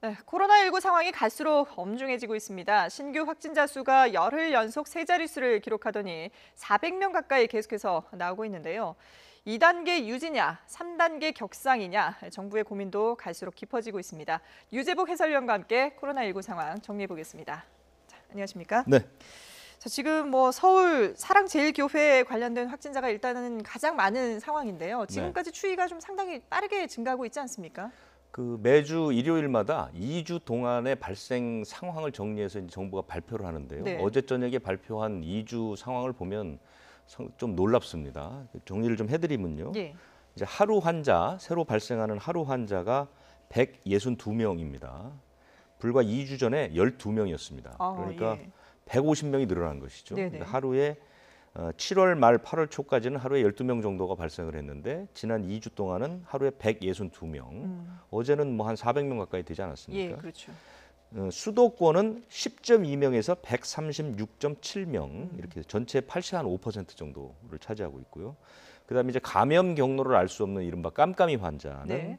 네, 코로나19 상황이 갈수록 엄중해지고 있습니다. 신규 확진자 수가 열흘 연속 세 자릿수를 기록하더니 400명 가까이 계속해서 나오고 있는데요. 2단계 유지냐, 3단계 격상이냐, 정부의 고민도 갈수록 깊어지고 있습니다. 유재복 해설위원과 함께 코로나19 상황 정리해 보겠습니다. 자, 안녕하십니까? 네. 자, 지금 서울 사랑제일교회 관련된 확진자가 일단은 가장 많은 상황인데요. 지금까지 추이가 좀 상당히 빠르게 증가하고 있지 않습니까? 매주 일요일마다 2주 동안의 발생 상황을 정리해서 이제 정부가 발표를 하는데요. 네. 어제 저녁에 발표한 2주 상황을 보면 좀 놀랍습니다. 정리를 좀 해드리면요. 예. 이제 새로 발생하는 하루 환자가 162명입니다. 불과 2주 전에 12명이었습니다. 그러니까 예. 150명이 늘어난 것이죠. 네네. 그러니까 하루에 7월 말 8월 초까지는 하루에 12명 정도가 발생을 했는데 지난 2주 동안은 하루에 162명. 어제는 뭐 한 400명 가까이 되지 않았습니까? 예, 그렇죠. 수도권은 10.2명에서 136.7명 이렇게 전체 85% 정도를 차지하고 있고요. 그다음에 이제 감염 경로를 알 수 없는 이른바 깜깜이 환자는 네.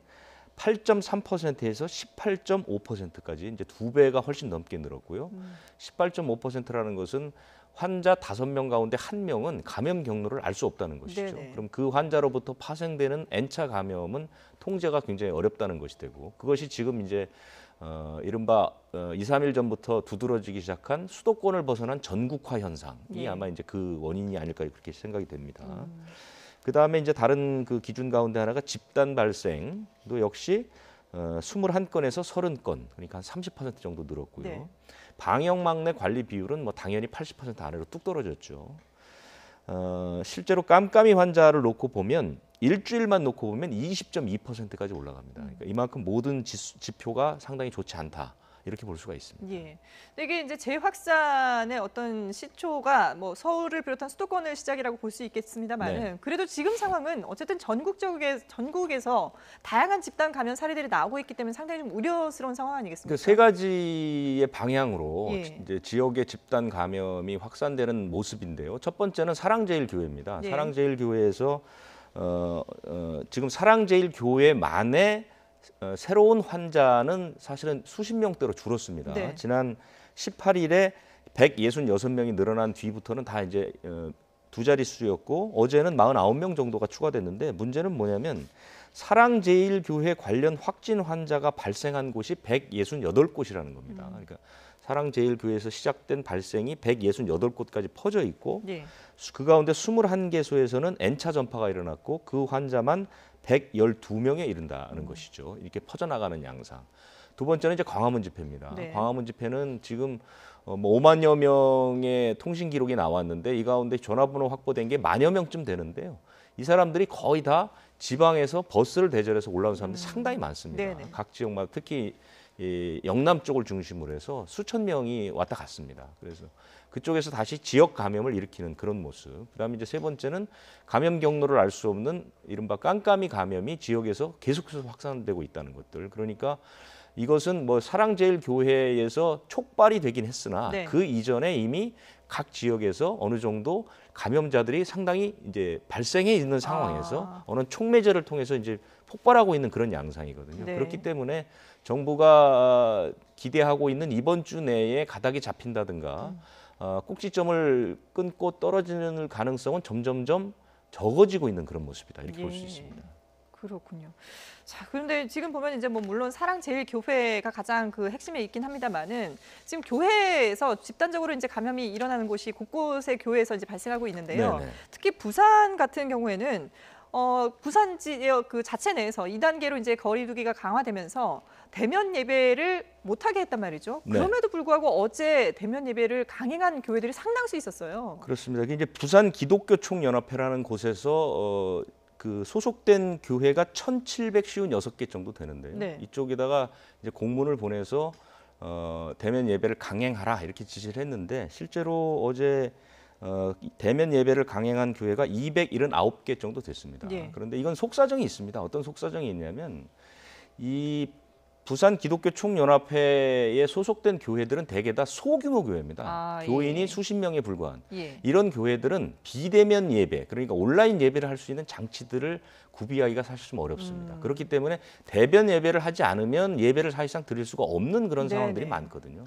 8.3%에서 18.5%까지 이제 두 배가 훨씬 넘게 늘었고요. 18.5%라는 것은 환자 5명 가운데 1명은 감염 경로를 알 수 없다는 것이죠. 네네. 그럼 그 환자로부터 파생되는 N차 감염은 통제가 굉장히 어렵다는 것이 되고 그것이 지금 이제 이른바 2, 3일 전부터 두드러지기 시작한 수도권을 벗어난 전국화 현상이 예. 아마 이제 그 원인이 아닐까 그렇게 생각이 됩니다. 그다음에 이제 다른 그 기준 가운데 하나가 집단 발생도 역시 21건에서 30건, 그러니까 한 30% 정도 늘었고요. 네. 방역망내 관리 비율은 뭐 당연히 80% 아래로 뚝 떨어졌죠. 실제로 깜깜이 환자를 놓고 보면 일주일만 놓고 보면 20.2%까지 올라갑니다. 그러니까 이만큼 모든 지표가 상당히 좋지 않다. 이렇게 볼 수가 있습니다. 예. 근데 이게 이제 재확산의 어떤 시초가 서울을 비롯한 수도권을 시작이라고 볼 수 있겠습니다만은 네. 그래도 지금 상황은 어쨌든 전국에서 다양한 집단 감염 사례들이 나오고 있기 때문에 상당히 좀 우려스러운 상황 아니겠습니까? 그 세 가지의 방향으로 예. 이제 지역의 집단 감염이 확산되는 모습인데요. 첫 번째는 사랑제일교회입니다. 예. 사랑제일교회에서 지금 사랑제일교회만의 새로운 환자는 사실은 수십 명대로 줄었습니다. 네. 지난 18일에 166명이 늘어난 뒤부터는 다 이제 두 자릿수였고 어제는 49명 정도가 추가됐는데 문제는 뭐냐면 사랑제일교회 관련 확진 환자가 발생한 곳이 168곳이라는 겁니다. 그러니까 사랑제일교회에서 시작된 발생이 168곳까지 퍼져 있고 예. 그 가운데 21개소에서는 N차 전파가 일어났고 그 환자만 112명에 이른다는 것이죠. 이렇게 퍼져나가는 양상. 두 번째는 이제 광화문 집회입니다. 네. 광화문 집회는 지금 5만여 명의 통신 기록이 나왔는데 이 가운데 전화번호 확보된 게 10,000여 명쯤 되는데요. 이 사람들이 거의 다 지방에서 버스를 대절해서 올라온 사람들이 상당히 많습니다. 네네. 각 지역마다 특히 이 영남 쪽을 중심으로 해서 수천 명이 왔다 갔습니다. 그래서 그쪽에서 다시 지역 감염을 일으키는 그런 모습. 그다음에 이제 세 번째는 감염 경로를 알 수 없는 이른바 깜깜이 감염이 지역에서 계속해서 확산되고 있다는 것들. 그러니까 이것은 뭐 사랑제일교회에서 촉발이 되긴 했으나 네. 그 이전에 이미 각 지역에서 어느 정도 감염자들이 상당히 이제 발생해 있는 상황에서 어느 촉매제를 통해서 이제 폭발하고 있는 그런 양상이거든요. 네. 그렇기 때문에 정부가 기대하고 있는 이번 주 내에 가닥이 잡힌다든가 꼭지점을 끊고 떨어지는 가능성은 점점점 적어지고 있는 그런 모습이다 이렇게 볼 수 예. 있습니다. 그렇군요. 자, 그런데 지금 보면 이제 물론 사랑제일교회가 가장 그 핵심에 있긴 합니다만은 지금 교회에서 집단적으로 이제 감염이 일어나는 곳이 곳곳의 교회에서 이제 발생하고 있는데요. 네네. 특히 부산 같은 경우에는 부산 지역 그 자체 내에서 2단계로 이제 거리두기가 강화되면서 대면 예배를 못하게 했단 말이죠. 네. 그럼에도 불구하고 어제 대면 예배를 강행한 교회들이 상당수 있었어요. 그렇습니다. 이게 이제 부산 기독교 총연합회라는 곳에서 그 소속된 교회가 1,756개 정도 되는데요. 네. 이쪽에다가 이제 공문을 보내서 대면 예배를 강행하라 이렇게 지시를 했는데 실제로 어제 대면 예배를 강행한 교회가 279개 정도 됐습니다. 예. 그런데 이건 속사정이 있습니다. 어떤 속사정이 있냐면 이 부산 기독교 총연합회에 소속된 교회들은 대개 다 소규모 교회입니다. 아, 교인이 예. 수십 명에 불과한 예. 이런 교회들은 비대면 예배, 그러니까 온라인 예배를 할 수 있는 장치들을 구비하기가 사실 좀 어렵습니다. 그렇기 때문에 대면 예배를 하지 않으면 예배를 사실상 드릴 수가 없는 그런 네, 상황들이 네. 많거든요.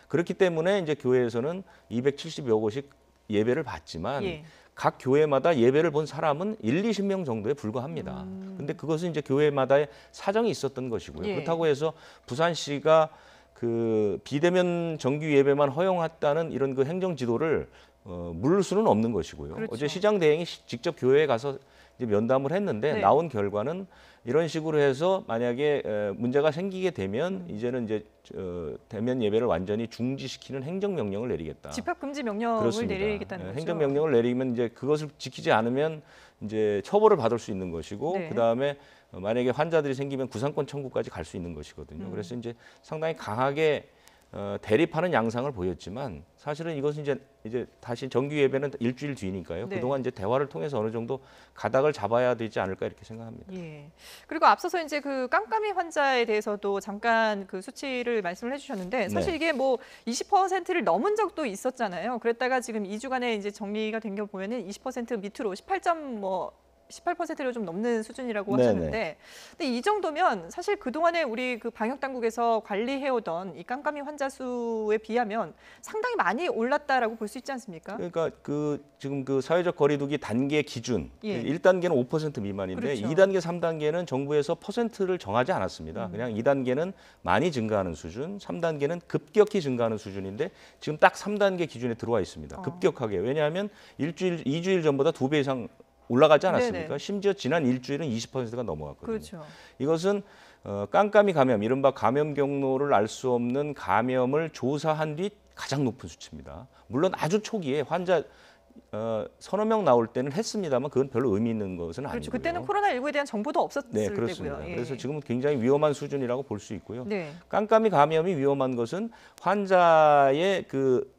그렇기 때문에 이제 교회에서는 270여 곳씩 예배를 받지만 예. 각 교회마다 예배를 본 사람은 1, 20명 정도에 불과합니다. 근데 그것은 이제 교회마다의 사정이 있었던 것이고요. 예. 그렇다고 해서 부산시가 그 비대면 정규 예배만 허용했다는 이런 그 행정 지도를 물을 수는 없는 것이고요. 그렇죠. 어제 시장 대행이 직접 교회에 가서 이제 면담을 했는데 네. 나온 결과는 이런 식으로 해서 만약에 문제가 생기게 되면 이제는 이제 대면 예배를 완전히 중지시키는 행정명령을 내리겠다. 집합 금지 명령을 그렇습니다. 내리겠다는 거죠. 행정명령을 내리면 이제 그것을 지키지 않으면 이제 처벌을 받을 수 있는 것이고 네. 그다음에 만약에 환자들이 생기면 구상권 청구까지 갈 수 있는 것이거든요. 그래서 이제 상당히 강하게 대립하는 양상을 보였지만 사실은 이것은 이제 다시 정규 예배는 일주일 뒤니까요. 네. 그동안 이제 대화를 통해서 어느 정도 가닥을 잡아야 되지 않을까 이렇게 생각합니다. 예. 그리고 앞서서 이제 그 깜깜이 환자에 대해서도 잠깐 그 수치를 말씀을 해주셨는데 사실 네. 이게 뭐 20%를 넘은 적도 있었잖아요. 그랬다가 지금 2주간에 이제 정리가 된 거 보면은 20% 밑으로 18%로 좀 넘는 수준이라고 네네. 하셨는데, 근데 이 정도면 사실 그 동안에 우리 그 방역 당국에서 관리해오던 이 깜깜이 환자 수에 비하면 상당히 많이 올랐다라고 볼 수 있지 않습니까? 그러니까 지금 그 사회적 거리두기 단계 기준 예. 1단계는 5% 미만인데 그렇죠. 2단계, 3단계는 정부에서 퍼센트를 정하지 않았습니다. 그냥 2단계는 많이 증가하는 수준, 3단계는 급격히 증가하는 수준인데 지금 딱 3단계 기준에 들어와 있습니다. 급격하게. 왜냐하면 2주일 전보다 2배 이상 올라가지 않았습니까? 네네. 심지어 지난 일주일은 20%가 넘어갔거든요. 그렇죠. 이것은 깜깜이 감염, 이른바 감염 경로를 알 수 없는 감염을 조사한 뒤 가장 높은 수치입니다. 물론 아주 초기에 환자 서너 명 나올 때는 했습니다만 그건 별로 의미 있는 것은 그렇죠. 아니고요. 그때는 코로나19에 대한 정보도 없었을 네, 그렇습니다. 때고요. 예. 그래서 지금은 굉장히 위험한 수준이라고 볼 수 있고요. 네. 깜깜이 감염이 위험한 것은 환자의 그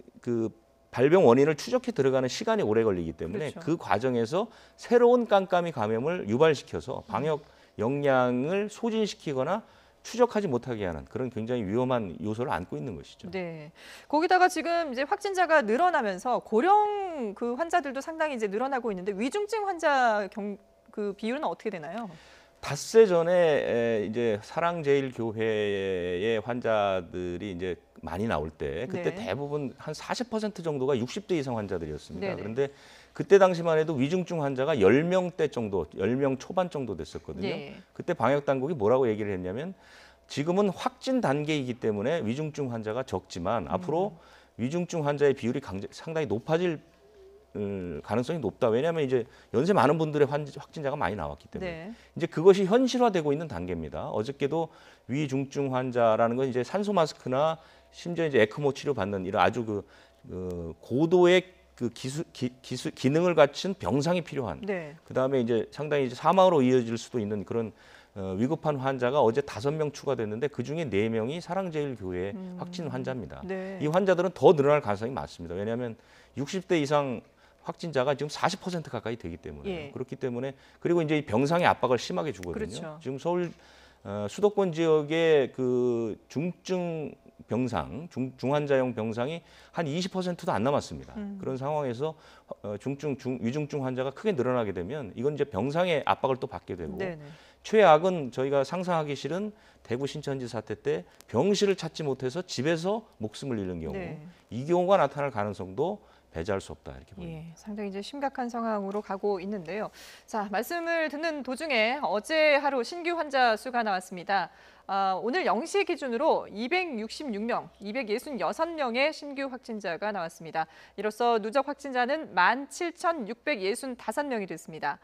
발병 원인을 추적해 들어가는 시간이 오래 걸리기 때문에 그렇죠. 그 과정에서 새로운 깜깜이 감염을 유발시켜서 방역 역량을 소진시키거나 추적하지 못하게 하는 그런 굉장히 위험한 요소를 안고 있는 것이죠. 네. 거기다가 지금 이제 확진자가 늘어나면서 고령 그 환자들도 상당히 이제 늘어나고 있는데 위중증 환자 그 비율은 어떻게 되나요? 닷새 전에 이제 사랑제일교회의 환자들이 이제 많이 나올 때 그때 네. 대부분 한 40% 정도가 60대 이상 환자들이었습니다. 네네. 그런데 그때 당시만 해도 위중증 환자가 10명대 정도, 10명 초반 정도 됐었거든요. 예. 그때 방역 당국이 뭐라고 얘기를 했냐면 지금은 확진 단계이기 때문에 위중증 환자가 적지만 앞으로 위중증 환자의 비율이 상당히 높아질 가능성이 높다. 왜냐하면 이제 연세 많은 분들의 확진자가 많이 나왔기 때문에 네. 이제 그것이 현실화되고 있는 단계입니다. 어저께도 위중증 환자라는 건 이제 산소 마스크나 심지어 이제 에크모 치료 받는 이런 아주 그 고도의 그 기능을 갖춘 병상이 필요한. 네. 그다음에 이제 상당히 이제 사망으로 이어질 수도 있는 그런 위급한 환자가 어제 5명 추가됐는데 그 중에 4명이 사랑제일교회 확진 환자입니다. 네. 이 환자들은 더 늘어날 가능성이 많습니다. 왜냐하면 60대 이상 확진자가 지금 40% 가까이 되기 때문에 예. 그렇기 때문에 그리고 이제 이 병상의 압박을 심하게 주거든요. 그렇죠. 지금 서울 수도권 지역의 그 중증 병상, 중환자용 병상이 한 20%도 안 남았습니다. 그런 상황에서 위중증 환자가 크게 늘어나게 되면 이건 이제 병상의 압박을 또 받게 되고 네네. 최악은 저희가 상상하기 싫은 대구 신천지 사태 때 병실을 찾지 못해서 집에서 목숨을 잃는 경우 네. 이 경우가 나타날 가능성도 배제할 수 없다 이렇게 봅니다. 예, 상당히 이제 심각한 상황으로 가고 있는데요. 자, 말씀을 듣는 도중에 어제 하루 신규 환자 수가 나왔습니다. 오늘 0시 기준으로 266명, 266명의 신규 확진자가 나왔습니다. 이로써 누적 확진자는 17,665명이 됐습니다.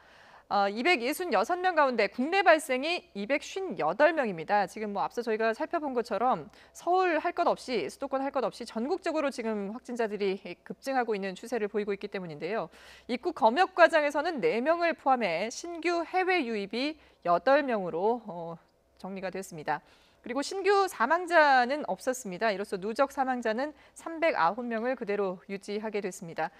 266명 가운데 국내 발생이 258명입니다. 지금 뭐 앞서 저희가 살펴본 것처럼 서울 할 것 없이 수도권 할 것 없이 전국적으로 지금 확진자들이 급증하고 있는 추세를 보이고 있기 때문인데요. 입국 검역 과정에서는 4명을 포함해 신규 해외 유입이 8명으로 정리가 됐습니다. 그리고 신규 사망자는 없었습니다. 이로써 누적 사망자는 309명을 그대로 유지하게 됐습니다.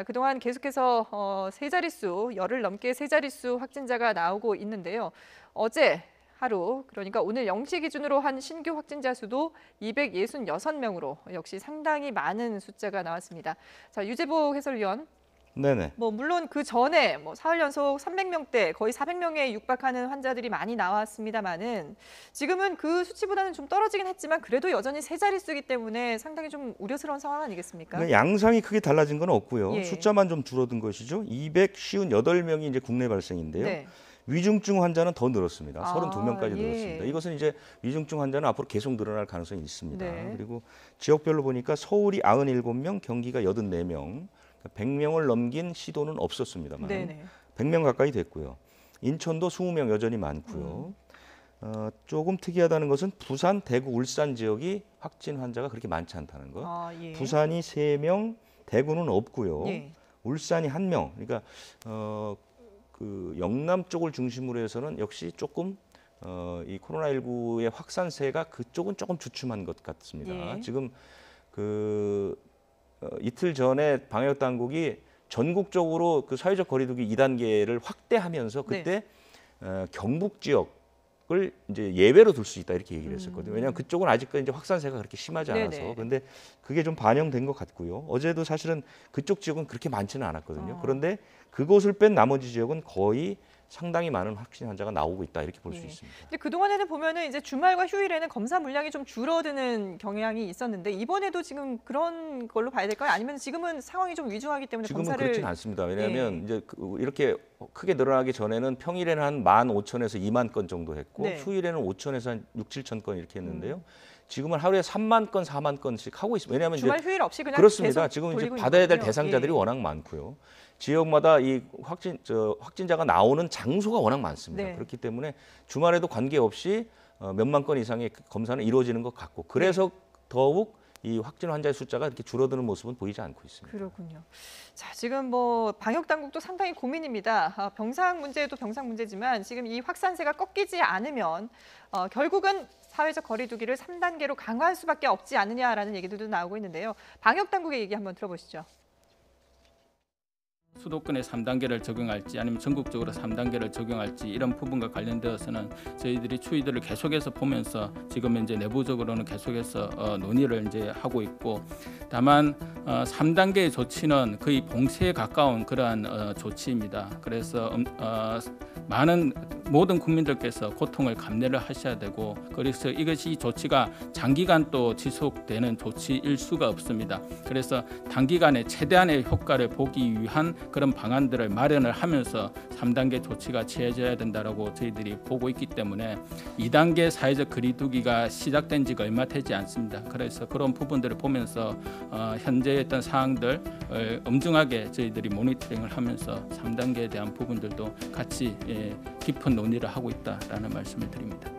그동안 계속해서 세 자릿수, 열흘 넘게 세 자릿수 확진자가 나오고 있는데요. 어제 하루, 그러니까 오늘 0시 기준으로 한 신규 확진자 수도 266명으로 역시 상당히 많은 숫자가 나왔습니다. 자, 유재복 해설위원. 네네. 물론 그 전에 사흘 연속 300명대, 거의 400명에 육박하는 환자들이 많이 나왔습니다만은 지금은 그 수치보다는 좀 떨어지긴 했지만 그래도 여전히 세 자릿수이기 때문에 상당히 좀 우려스러운 상황 아니겠습니까? 그러니까 양상이 크게 달라진 건 없고요. 예. 숫자만 좀 줄어든 것이죠. 258명이 이제 국내 발생인데요. 네. 위중증 환자는 더 늘었습니다. 아, 32명까지 예. 늘었습니다. 이것은 이제 위중증 환자는 앞으로 계속 늘어날 가능성이 있습니다. 네. 그리고 지역별로 보니까 서울이 97명, 경기가 84명, 100명을 넘긴 시도는 없었습니다만 네네. 100명 가까이 됐고요. 인천도 20명 여전히 많고요. 조금 특이하다는 것은 부산, 대구, 울산 지역이 확진 환자가 그렇게 많지 않다는 것. 아, 예. 부산이 3명, 대구는 없고요. 예. 울산이 1명. 그러니까 그 영남 쪽을 중심으로 해서는 역시 조금 이 코로나19의 확산세가 그쪽은 조금 주춤한 것 같습니다. 예. 지금 이틀 전에 방역 당국이 전국적으로 그 사회적 거리두기 2단계를 확대하면서 그때 경북 지역을 이제 예외로 둘 수 있다 이렇게 얘기를 했었거든요. 왜냐하면 그쪽은 아직까지 이제 확산세가 그렇게 심하지 않아서. 네네. 그런데 그게 좀 반영된 것 같고요. 어제도 사실은 그쪽 지역은 그렇게 많지는 않았거든요. 그런데 그곳을 뺀 나머지 지역은 거의 상당히 많은 확진 환자가 나오고 있다 이렇게 볼 수 예. 있습니다. 근데 그동안에는 보면은 이제 주말과 휴일에는 검사 물량이 좀 줄어드는 경향이 있었는데 이번에도 지금 그런 걸로 봐야 될까요? 아니면 지금은 상황이 좀 위중하기 때문에 지금은 검사를 그렇지는 않습니다. 왜냐하면 예. 이제 이렇게 크게 늘어나기 전에는 평일에는 한 15,000에서 2만 건 정도 했고 네. 휴일에는 5,000에서 한 6, 7천 건 이렇게 했는데요. 지금은 하루에 3만 건, 4만 건씩 하고 있습니다. 왜냐하면 주말 이제 휴일 없이 그냥 그렇습니다. 계속 지금 이제 돌리고 받아야 될 있는 거군요. 대상자들이 예. 워낙 많고요. 지역마다 이 확진자가 나오는 장소가 워낙 많습니다. 네. 그렇기 때문에 주말에도 관계없이 몇만 건 이상의 검사는 이루어지는 것 같고 그래서 더욱 이 확진 환자의 숫자가 이렇게 줄어드는 모습은 보이지 않고 있습니다. 그렇군요. 자, 지금 방역 당국도 상당히 고민입니다. 병상 문제도 병상 문제지만 지금 이 확산세가 꺾이지 않으면 결국은 사회적 거리두기를 3단계로 강화할 수밖에 없지 않느냐라는 얘기들도 나오고 있는데요. 방역 당국의 얘기 한번 들어보시죠. 수도권에 3단계를 적용할지 아니면 전국적으로 3단계를 적용할지 이런 부분과 관련되어서는 저희들이 추이들을 계속해서 보면서 지금 이제 내부적으로는 계속해서 논의를 이제 하고 있고 다만 3단계의 조치는 거의 봉쇄에 가까운 그러한 조치입니다. 그래서 많은 모든 국민들께서 고통을 감내를 하셔야 되고 그래서 이것이 조치가 장기간 또 지속되는 조치일 수가 없습니다. 그래서 단기간에 최대한의 효과를 보기 위한 그런 방안들을 마련을 하면서 3단계 조치가 취해져야 된다라고 저희들이 보고 있기 때문에 2단계 사회적 거리두기가 시작된 지가 얼마 되지 않습니다. 그래서 그런 부분들을 보면서 현재 어떤 사항들을 엄중하게 저희들이 모니터링을 하면서 3단계에 대한 부분들도 같이 깊은 논의를 하고 있다라는 말씀을 드립니다.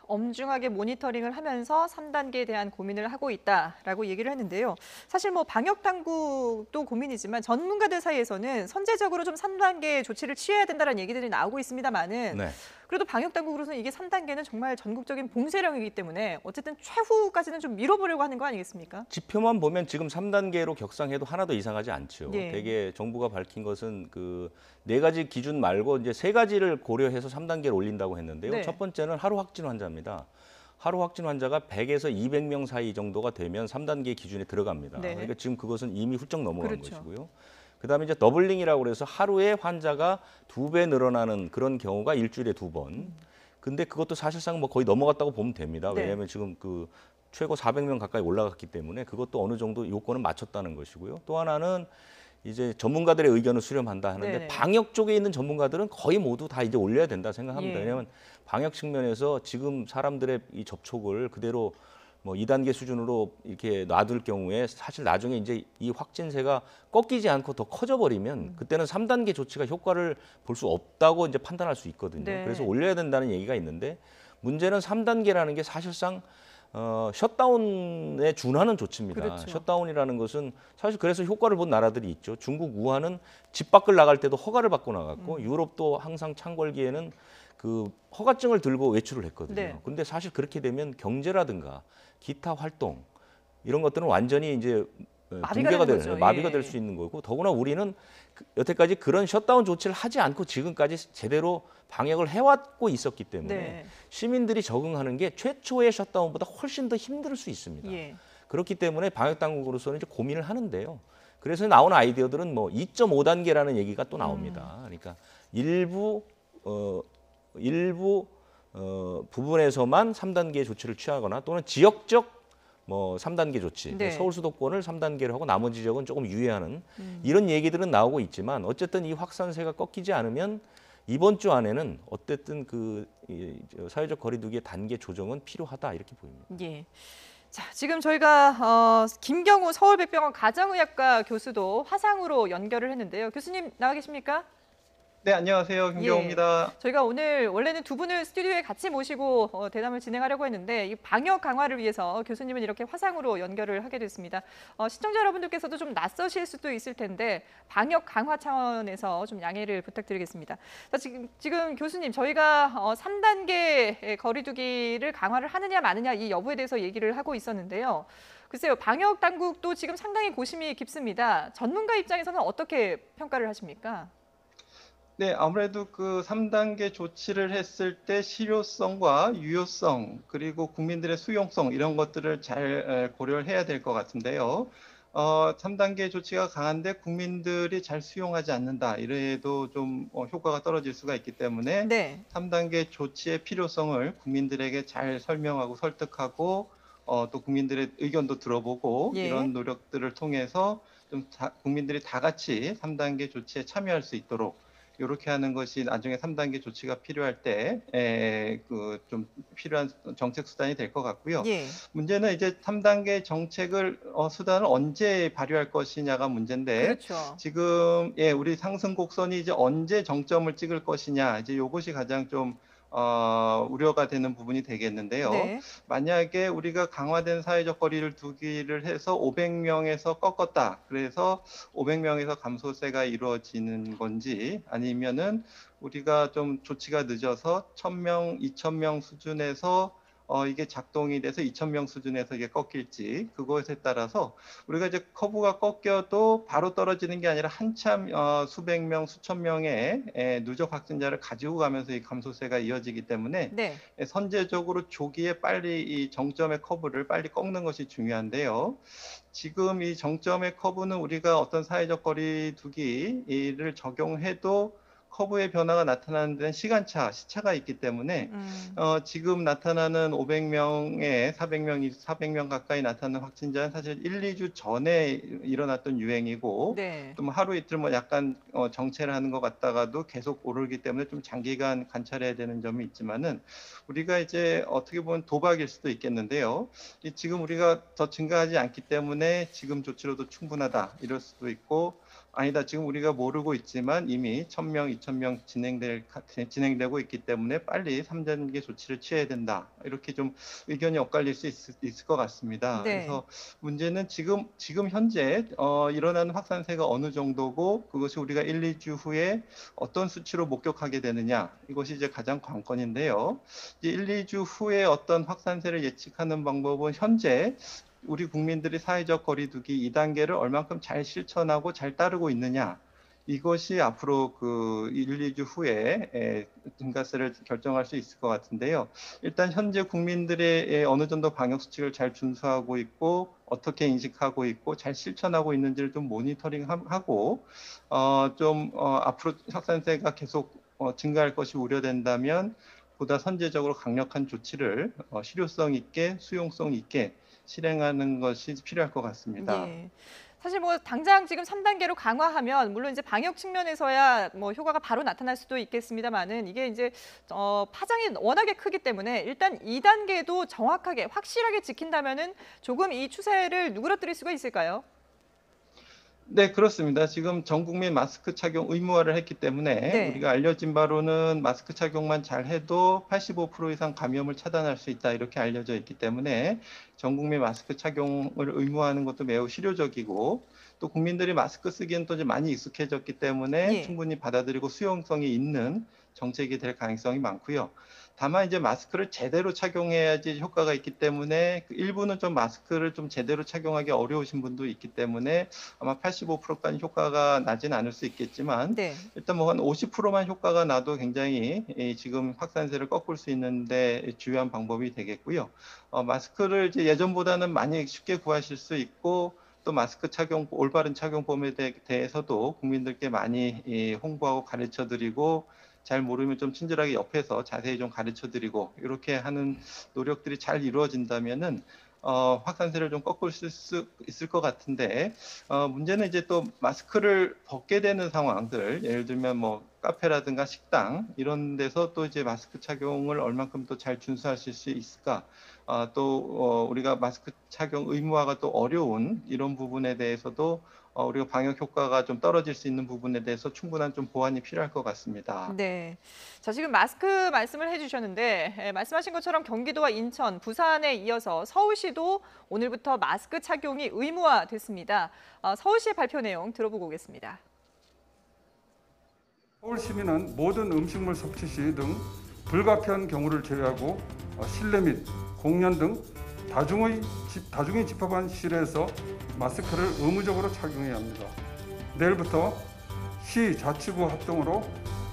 엄중하게 모니터링을 하면서 3단계에 대한 고민을 하고 있다라고 얘기를 했는데요. 사실 방역 당국도 고민이지만 전문가들 사이에서는 선제적으로 좀 3단계 조치를 취해야 된다는 얘기들이 나오고 있습니다만은 네. 그래도 방역 당국으로서는 이게 3단계는 정말 전국적인 봉쇄령이기 때문에 어쨌든 최후까지는 좀 밀어보려고 하는 거 아니겠습니까? 지표만 보면 지금 3단계로 격상해도 하나도 이상하지 않죠. 예. 대개 정부가 밝힌 것은 그 4가지 기준 말고 이제 3가지를 고려해서 3단계를 올린다고 했는데요. 네. 첫 번째는 하루 확진 환자입니다. 하루 확진 환자가 100에서 200명 사이 정도가 되면 3단계 기준에 들어갑니다. 네. 그러니까 지금 그것은 이미 훌쩍 넘어간 그렇죠. 것이고요. 그다음에 이제 더블링이라고 해서 하루에 환자가 2배 늘어나는 그런 경우가 일주일에 2번. 근데 그것도 사실상 거의 넘어갔다고 보면 됩니다. 네. 왜냐하면 지금 그 최고 400명 가까이 올라갔기 때문에 그것도 어느 정도 요건은 맞췄다는 것이고요. 또 하나는 이제 전문가들의 의견을 수렴한다 하는데 네네. 방역 쪽에 있는 전문가들은 거의 모두 다 이제 올려야 된다 생각합니다. 예. 왜냐하면 방역 측면에서 지금 사람들의 이 접촉을 그대로 2단계 수준으로 이렇게 놔둘 경우에 사실 나중에 이제 이 확진세가 꺾이지 않고 더 커져버리면 그때는 3단계 조치가 효과를 볼 수 없다고 이제 판단할 수 있거든요. 네. 그래서 올려야 된다는 얘기가 있는데 문제는 3단계라는 게 사실상 셧다운에 준하는 조치입니다. 그렇죠. 셧다운이라는 것은 사실 그래서 효과를 본 나라들이 있죠. 중국 우한은 집 밖을 나갈 때도 허가를 받고 나갔고 유럽도 항상 창궐기에는 그 허가증을 들고 외출을 했거든요. 네. 근데 사실 그렇게 되면 경제라든가 기타 활동 이런 것들은 완전히 이제 마비가 붕괴가 되는 되는 거죠. 마비가 예. 될 수 있는 거고 더구나 우리는 여태까지 그런 셧다운 조치를 하지 않고 지금까지 제대로 방역을 해왔고 있었기 때문에 네. 시민들이 적응하는 게 최초의 셧다운보다 훨씬 더 힘들 수 있습니다. 예. 그렇기 때문에 방역 당국으로서는 이제 고민을 하는데요. 그래서 나온 아이디어들은 뭐 2.5단계라는 얘기가 또 나옵니다. 그러니까 일부 부분에서만 3단계 조치를 취하거나 또는 지역적 뭐 3단계 조치, 네. 서울 수도권을 3단계로 하고 나머지 지역은 조금 유예하는 이런 얘기들은 나오고 있지만 어쨌든 이 확산세가 꺾이지 않으면 이번 주 안에는 어쨌든 사회적 거리두기의 단계 조정은 필요하다 이렇게 보입니다. 예. 자, 지금 저희가 김경우 서울백병원 가정의학과 교수도 화상으로 연결을 했는데요. 교수님 나와 계십니까? 네, 안녕하세요. 김경호입니다. 저희가 오늘 원래는 두 분을 스튜디오에 같이 모시고 대담을 진행하려고 했는데 이 방역 강화를 위해서 교수님은 이렇게 화상으로 연결을 하게 됐습니다. 시청자 여러분들께서도 좀 낯서실 수도 있을 텐데 방역 강화 차원에서 좀 양해를 부탁드리겠습니다. 자, 지금 교수님 저희가 3단계 거리두기를 강화를 하느냐 마느냐 이 여부에 대해서 얘기를 하고 있었는데요. 글쎄요, 방역 당국도 지금 상당히 고심이 깊습니다. 전문가 입장에서는 어떻게 평가를 하십니까? 네, 아무래도 그 3단계 조치를 했을 때 실효성과 유효성, 그리고 국민들의 수용성 이런 것들을 잘 고려를 해야 될 것 같은데요. 3단계 조치가 강한데 국민들이 잘 수용하지 않는다. 이래도 좀 효과가 떨어질 수가 있기 때문에 네. 3단계 조치의 필요성을 국민들에게 잘 설명하고 설득하고 또 국민들의 의견도 들어보고 예. 이런 노력들을 통해서 좀 국민들이 다 같이 3단계 조치에 참여할 수 있도록 이렇게 하는 것이 나중에 3단계 조치가 필요할 때 좀 필요한 정책 수단이 될 것 같고요. 예. 문제는 이제 3단계 정책을 수단을 언제 발휘할 것이냐가 문제인데 그렇죠. 지금 우리 상승 곡선이 이제 언제 정점을 찍을 것이냐 이제 이것이 가장 좀 우려가 되는 부분이 되겠는데요. 네. 만약에 우리가 강화된 사회적 거리를 두기를 해서 500명에서 꺾었다. 그래서 500명에서 감소세가 이루어지는 건지 아니면은 우리가 좀 조치가 늦어서 1000명, 2000명 수준에서 이게 작동이 돼서 2,000명 수준에서 이게 꺾일지 그것에 따라서 우리가 이제 커브가 꺾여도 바로 떨어지는 게 아니라 한참 수백 명, 수천 명의 누적 확진자를 가지고 가면서 이 감소세가 이어지기 때문에 네. 선제적으로 조기에 빨리 이 정점의 커브를 빨리 꺾는 것이 중요한데요. 지금 이 정점의 커브는 우리가 어떤 사회적 거리두기를 적용해도 커브의 변화가 나타나는 데는 시차가 있기 때문에 지금 나타나는 500명에 400명 가까이 나타나는 확진자는 사실 1, 2주 전에 일어났던 유행이고 네. 좀 하루 이틀 뭐 약간 정체를 하는 것 같다가도 계속 오르기 때문에 좀 장기간 관찰해야 되는 점이 있지만은 우리가 이제 어떻게 보면 도박일 수도 있겠는데요. 지금 우리가 더 증가하지 않기 때문에 지금 조치로도 충분하다 이럴 수도 있고 아니다. 지금 우리가 모르고 있지만 이미 1000명, 2000명 진행되고 있기 때문에 빨리 3단계 조치를 취해야 된다. 이렇게 좀 의견이 엇갈릴 수 있을 것 같습니다. 네. 그래서 문제는 지금 현재 일어나는 확산세가 어느 정도고 그것이 우리가 1, 2주 후에 어떤 수치로 목격하게 되느냐. 이것이 이제 가장 관건인데요. 이제 1, 2주 후에 어떤 확산세를 예측하는 방법은 현재 우리 국민들이 사회적 거리두기 2단계를 얼만큼 잘 실천하고 잘 따르고 있느냐 이것이 앞으로 그 1, 2주 후에 증가세를 결정할 수 있을 것 같은데요. 일단 현재 국민들의 어느 정도 방역 수칙을 잘 준수하고 있고 어떻게 인식하고 있고 잘 실천하고 있는지를 좀 모니터링하고 앞으로 확산세가 계속 증가할 것이 우려된다면 보다 선제적으로 강력한 조치를 실효성 있게 수용성 있게 실행하는 것이 필요할 것 같습니다. 예. 사실 뭐 당장 지금 3단계로 강화하면 물론 이제 방역 측면에서야 뭐 효과가 바로 나타날 수도 있겠습니다만은 이게 이제 파장이 워낙에 크기 때문에 일단 2단계도 정확하게 확실하게 지킨다면은 조금 이 추세를 누그러뜨릴 수가 있을까요? 네, 그렇습니다. 지금 전 국민 마스크 착용 의무화를 했기 때문에 네. 우리가 알려진 바로는 마스크 착용만 잘 해도 85% 이상 감염을 차단할 수 있다 이렇게 알려져 있기 때문에 전 국민 마스크 착용을 의무화하는 것도 매우 실효적이고 또 국민들이 마스크 쓰기엔 또 이제 많이 익숙해졌기 때문에 예. 충분히 받아들이고 수용성이 있는 정책이 될 가능성이 많고요. 다만 이제 마스크를 제대로 착용해야지 효과가 있기 때문에 그 일부는 좀 마스크를 좀 제대로 착용하기 어려우신 분도 있기 때문에 아마 85%까지 효과가 나진 않을 수 있겠지만 네. 일단 뭐 한 50%만 효과가 나도 굉장히 지금 확산세를 꺾을 수 있는데 주요한 방법이 되겠고요. 마스크를 이제 예전보다는 많이 쉽게 구하실 수 있고 또 마스크 착용, 올바른 착용법에 대해서도 국민들께 많이 홍보하고 가르쳐 드리고 잘 모르면 좀 친절하게 옆에서 자세히 좀 가르쳐 드리고 이렇게 하는 노력들이 잘 이루어진다면은 확산세를 좀 꺾을 수 있을 것 같은데 문제는 이제 또 마스크를 벗게 되는 상황들 예를 들면 뭐 카페라든가 식당 이런 데서 또 이제 마스크 착용을 얼만큼 또 잘 준수하실 수 있을까 또 우리가 마스크 착용 의무화가 또 어려운 이런 부분에 대해서도 우리가 방역 효과가 좀 떨어질 수 있는 부분에 대해서 충분한 좀 보완이 필요할 것 같습니다. 네. 자, 지금 마스크 말씀을 해주셨는데 말씀하신 것처럼 경기도와 인천, 부산에 이어서 서울시도 오늘부터 마스크 착용이 의무화됐습니다. 서울시의 발표 내용 들어보고 오겠습니다. 서울 시민은 모든 음식물 섭취 시 등 불가피한 경우를 제외하고 실내 및 공연 등 다중이 집합한 실외에서 마스크를 의무적으로 착용해야 합니다. 내일부터 시 자치구 합동으로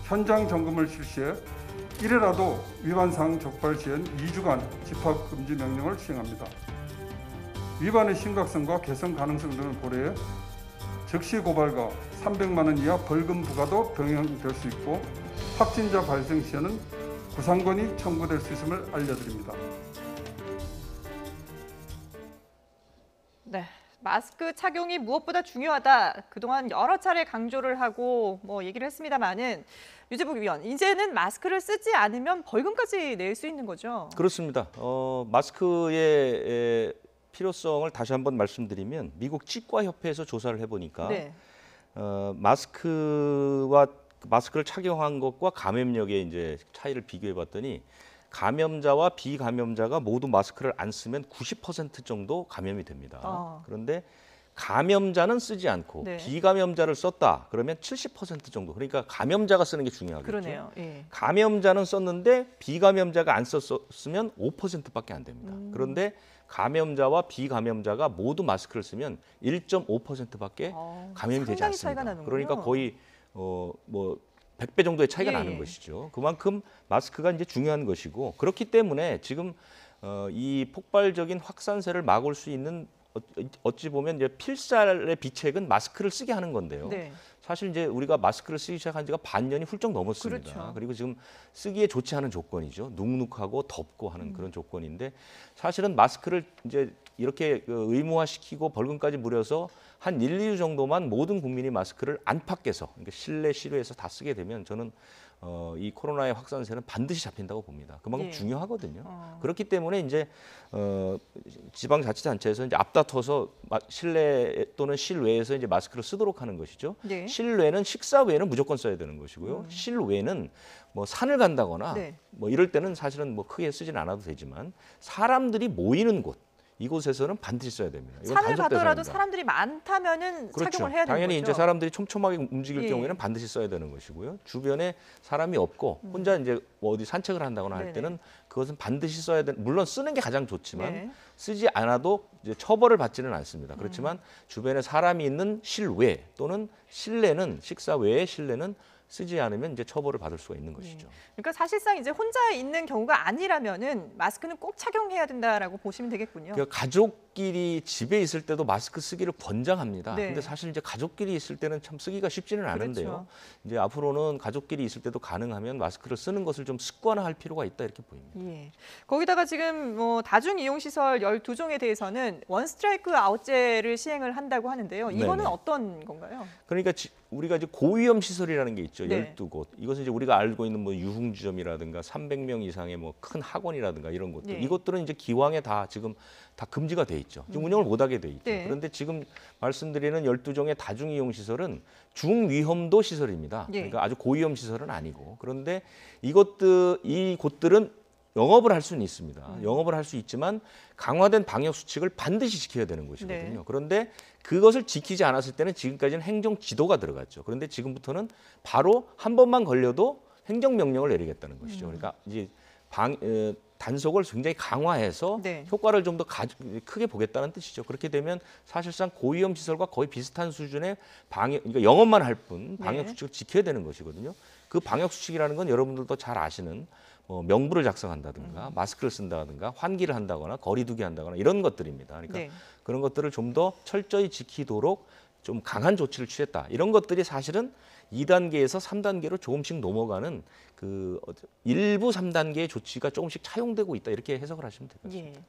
현장 점검을 실시해 이래라도 위반 사항 적발 시엔 2주간 집합 금지 명령을 시행합니다. 위반의 심각성과 개선 가능성 등을 고려해 즉시 고발과 300만 원 이하 벌금 부과도 병행될 수 있고 확진자 발생 시에는 구상권이 청구될 수 있음을 알려드립니다. 네. 마스크 착용이 무엇보다 중요하다. 그동안 여러 차례 강조를 하고 얘기를 했습니다만은 유재복 위원, 이제는 마스크를 쓰지 않으면 벌금까지 낼 수 있는 거죠? 그렇습니다. 마스크의 필요성을 다시 한번 말씀드리면 미국 치과협회에서 조사를 해보니까 네. 마스크를 착용한 것과 감염력의 이제 차이를 비교해봤더니 감염자와 비감염자가 모두 마스크를 안 쓰면 90% 정도 감염이 됩니다. 그런데 감염자는 쓰지 않고 네. 비감염자를 썼다 그러면 70% 정도. 그러니까 감염자가 쓰는 게 중요하겠죠. 그러네요. 예. 감염자는 썼는데 비감염자가 안 썼으면 5%밖에 안 됩니다. 그런데 감염자와 비감염자가 모두 마스크를 쓰면 1.5%밖에 감염이 되지 상당히 차이가 않습니다. 나는군요. 그러니까 거의 뭐 100배 정도의 차이가 예, 나는 예. 것이죠. 그만큼 마스크가 이제 중요한 것이고 그렇기 때문에 지금 이 폭발적인 확산세를 막을 수 있는 어찌 보면 이제 필살의 비책은 마스크를 쓰게 하는 건데요. 네. 사실 이제 우리가 마스크를 쓰기 시작한 지가 반년이 훌쩍 넘었습니다. 그렇죠. 그리고 지금 쓰기에 좋지 않은 조건이죠. 눅눅하고 덥고 하는 그런 조건인데 사실은 마스크를 이제 이렇게 의무화시키고 벌금까지 물여서 한 1, 2주 정도만 모든 국민이 마스크를 안팎에서 그러니까 실내 실외에서 다 쓰게 되면 저는 이 코로나의 확산세는 반드시 잡힌다고 봅니다. 그만큼 예. 중요하거든요. 그렇기 때문에 이제 지방자치단체에서 이제 앞다퉈서 실내 또는 실외에서 이제 마스크를 쓰도록 하는 것이죠. 네. 실외는 식사 외에는 무조건 써야 되는 것이고요. 실외는 뭐 산을 간다거나 네. 뭐 이럴 때는 사실은 뭐 크게 쓰진 않아도 되지만 사람들이 모이는 곳 이곳에서는 반드시 써야 됩니다. 이건 산을 단속 가더라도 대상입니다. 사람들이 많다면은 그렇죠. 착용을 해야 되는 당연히 거죠. 이제 사람들이 촘촘하게 움직일 예. 경우에는 반드시 써야 되는 것이고요. 주변에 사람이 없고 혼자 이제 뭐 어디 산책을 한다거나 할 네네. 때는 그것은 반드시 써야 되는. 물론 쓰는 게 가장 좋지만 네. 쓰지 않아도 이제 처벌을 받지는 않습니다. 그렇지만 주변에 사람이 있는 실외 또는 실내는 식사 외에 실내는 쓰지 않으면 이제 처벌을 받을 수가 있는 것이죠. 그러니까 사실상 이제 혼자 있는 경우가 아니라면은 마스크는 꼭 착용해야 된다라고 보시면 되겠군요. 그러니까 가족끼리 집에 있을 때도 마스크 쓰기를 권장합니다. 네. 근데 사실 이제 가족끼리 있을 때는 참 쓰기가 쉽지는 않은데요. 그렇죠. 이제 앞으로는 가족끼리 있을 때도 가능하면 마스크를 쓰는 것을 좀 습관화할 필요가 있다 이렇게 보입니다. 예. 거기다가 지금 뭐 다중 이용 시설 12종에 대해서는 원 스트라이크 아웃제를 시행을 한다고 하는데요. 이거는 네네. 어떤 건가요? 그러니까 우리가 이제 고위험 시설이라는 게 있죠. 네. 12곳. 이것은 이제 우리가 알고 있는 뭐 유흥지점이라든가 300명 이상의 뭐 큰 학원이라든가 이런 곳들. 네. 이것들은 이제 기왕에 다 지금 다 금지가 돼 있죠. 지금 운영을 못 하게 돼 있죠. 네. 그런데 지금 말씀드리는 12종의 다중 이용 시설은 중위험도 시설입니다. 네. 그러니까 아주 고위험 시설은 아니고. 그런데 이 곳들은 영업을 할 수는 있습니다. 영업을 할 수 있지만 강화된 방역 수칙을 반드시 지켜야 되는 곳이거든요. 네. 그런데 그것을 지키지 않았을 때는 지금까지는 행정 지도가 들어갔죠. 그런데 지금부터는 바로 한 번만 걸려도 행정 명령을 내리겠다는 것이죠. 그러니까 이제 단속을 굉장히 강화해서 네. 효과를 좀 더 크게 보겠다는 뜻이죠. 그렇게 되면 사실상 고위험 시설과 거의 비슷한 수준의 그러니까 영업만 할 뿐 방역 네. 수칙을 지켜야 되는 것이거든요. 그 방역 수칙이라는 건 여러분들도 잘 아시는 명부를 작성한다든가 마스크를 쓴다든가 환기를 한다거나 거리두기 한다거나 이런 것들입니다. 그러니까 네. 그런 것들을 좀 더 철저히 지키도록 좀 강한 조치를 취했다. 이런 것들이 사실은 2단계에서 3단계로 조금씩 넘어가는 그 일부 3단계의 조치가 조금씩 차용되고 있다. 이렇게 해석을 하시면 될 것 같습니다. 예.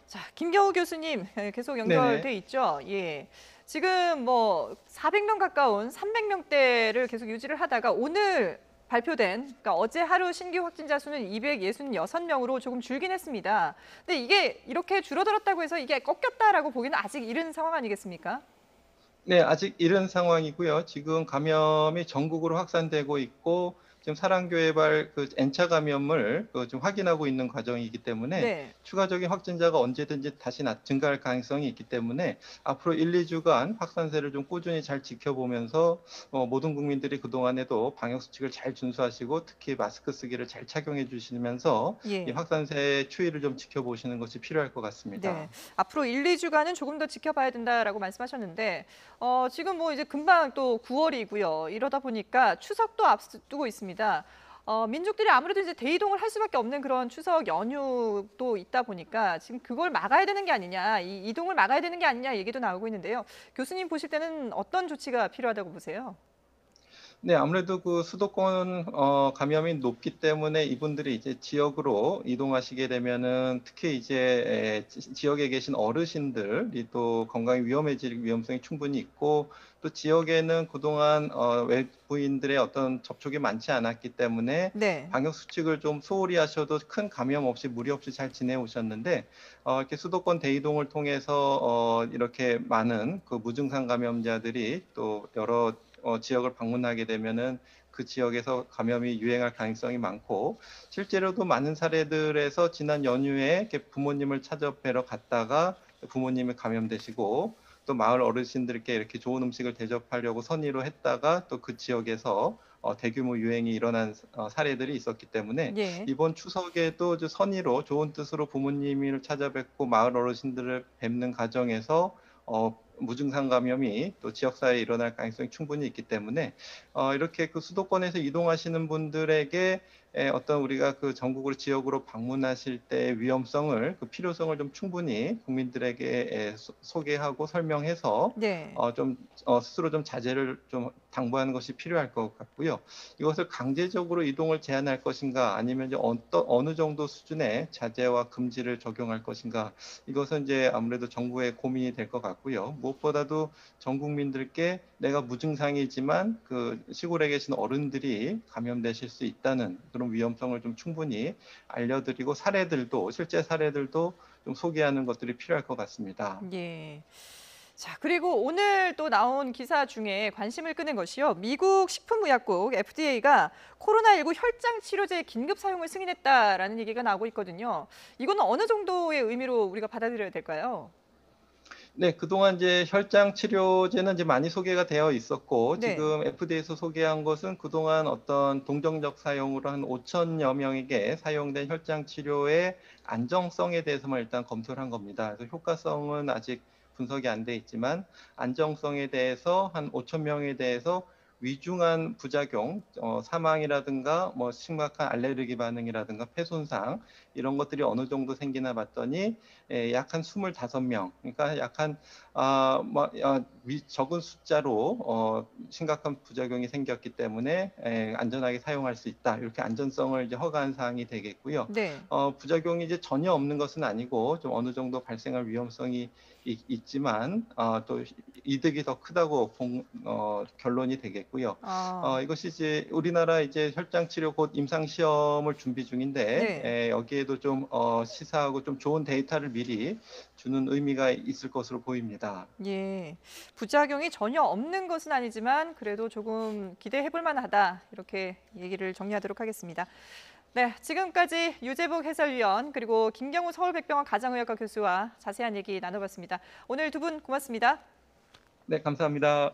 자, 김경우 교수님 계속 연결돼 네네. 있죠. 예. 지금 뭐 400명 가까운 300명대를 계속 유지를 하다가 오늘 발표된, 그러니까 어제 하루 신규 확진자 수는 266명으로 조금 줄긴 했습니다. 근데 이게 이렇게 줄어들었다고 해서 이게 꺾였다라고 보기는 아직 이른 상황 아니겠습니까? 네, 아직 이른 상황이고요. 지금 감염이 전국으로 확산되고 있고 지금 사랑교회발 그 N차 감염을 좀 확인하고 있는 과정이기 때문에 네. 추가적인 확진자가 언제든지 다시 증가할 가능성이 있기 때문에 앞으로 1, 2주간 확산세를 좀 꾸준히 잘 지켜보면서 모든 국민들이 그동안에도 방역 수칙을 잘 준수하시고 특히 마스크 쓰기를 잘 착용해 주시면서 이 예. 확산세의 추이를 좀 지켜보시는 것이 필요할 것 같습니다. 네. 앞으로 1, 2주간은 조금 더 지켜봐야 된다라고 말씀하셨는데 지금 뭐 이제 금방 또 9월이고요. 이러다 보니까 추석도 앞두고 있습니다. 민족들이 아무래도 이제 대이동을 할 수밖에 없는 그런 추석 연휴도 있다 보니까 지금 그걸 막아야 되는 게 아니냐, 이 이동을 막아야 되는 게 아니냐 얘기도 나오고 있는데요. 교수님 보실 때는 어떤 조치가 필요하다고 보세요? 네, 아무래도 그 수도권 감염이 높기 때문에 이분들이 이제 지역으로 이동하시게 되면은 특히 이제 지역에 계신 어르신들이 또 건강이 위험해질 위험성이 충분히 있고 또 지역에는 그동안 외부인들의 어떤 접촉이 많지 않았기 때문에 네. 방역 수칙을 좀 소홀히 하셔도 큰 감염 없이 무리 없이 잘 지내오셨는데 이렇게 수도권 대이동을 통해서 이렇게 많은 그 무증상 감염자들이 또 여러 지역을 방문하게 되면은 그 지역에서 감염이 유행할 가능성이 많고 실제로도 많은 사례들에서 지난 연휴에 이렇게 부모님을 찾아뵈러 갔다가 부모님이 감염되시고 또 마을 어르신들께 이렇게 좋은 음식을 대접하려고 선의로 했다가 또 그 지역에서 대규모 유행이 일어난 사례들이 있었기 때문에 예. 이번 추석에도 선의로 좋은 뜻으로 부모님을 찾아뵙고 마을 어르신들을 뵙는 과정에서 무증상 감염이 또 지역사회에 일어날 가능성이 충분히 있기 때문에 이렇게 그 수도권에서 이동하시는 분들에게 어떤 우리가 그 전국으로 지역으로 방문하실 때의 위험성을 그 필요성을 좀 충분히 국민들에게 소개하고 설명해서 네. 좀 스스로 좀 자제를 좀 당부하는 것이 필요할 것 같고요. 이것을 강제적으로 이동을 제한할 것인가 아니면 이제 어느 정도 수준의 자제와 금지를 적용할 것인가 이것은 이제 아무래도 정부의 고민이 될 것 같고요. 무엇보다도 전 국민들께 내가 무증상이지만 그 시골에 계신 어른들이 감염되실 수 있다는 그런 위험성을 좀 충분히 알려드리고 실제 사례들도 좀 소개하는 것들이 필요할 것 같습니다. 예. 자, 그리고 오늘 또 나온 기사 중에 관심을 끄는 것이요. 미국 식품의약국 FDA가 코로나19 혈장 치료제 긴급 사용을 승인했다라는 얘기가 나오고 있거든요. 이거는 어느 정도의 의미로 우리가 받아들여야 될까요? 네, 그동안 이제 혈장 치료제는 이제 많이 소개가 되어 있었고, 네. 지금 FDA에서 소개한 것은 그동안 어떤 동정적 사용으로 한 5천여 명에게 사용된 혈장 치료의 안정성에 대해서만 일단 검토를 한 겁니다. 그래서 효과성은 아직 분석이 안 돼 있지만, 안정성에 대해서 한 5천 명에 대해서 위중한 부작용, 사망이라든가 뭐 심각한 알레르기 반응이라든가 폐손상 이런 것들이 어느 정도 생기나 봤더니 약 한 25명, 그러니까 약 한 적은 숫자로 심각한 부작용이 생겼기 때문에 안전하게 사용할 수 있다. 이렇게 안전성을 이제 허가한 사항이 되겠고요. 네. 부작용이 이제 전혀 없는 것은 아니고 좀 어느 정도 발생할 위험성이 있지만 또 이득이 더 크다고 결론이 되겠고요. 아, 이것이 이제 우리나라 이제 혈장 치료 곧 임상 시험을 준비 중인데 네. 여기에도 좀 시사하고 좀 좋은 데이터를 미리 주는 의미가 있을 것으로 보입니다. 예. 부작용이 전혀 없는 것은 아니지만 그래도 조금 기대해 볼 만하다. 이렇게 얘기를 정리하도록 하겠습니다. 네, 지금까지 유재복 해설위원 그리고 김경우 서울백병원 가정의학과 교수와 자세한 얘기 나눠봤습니다. 오늘 두 분 고맙습니다. 네, 감사합니다.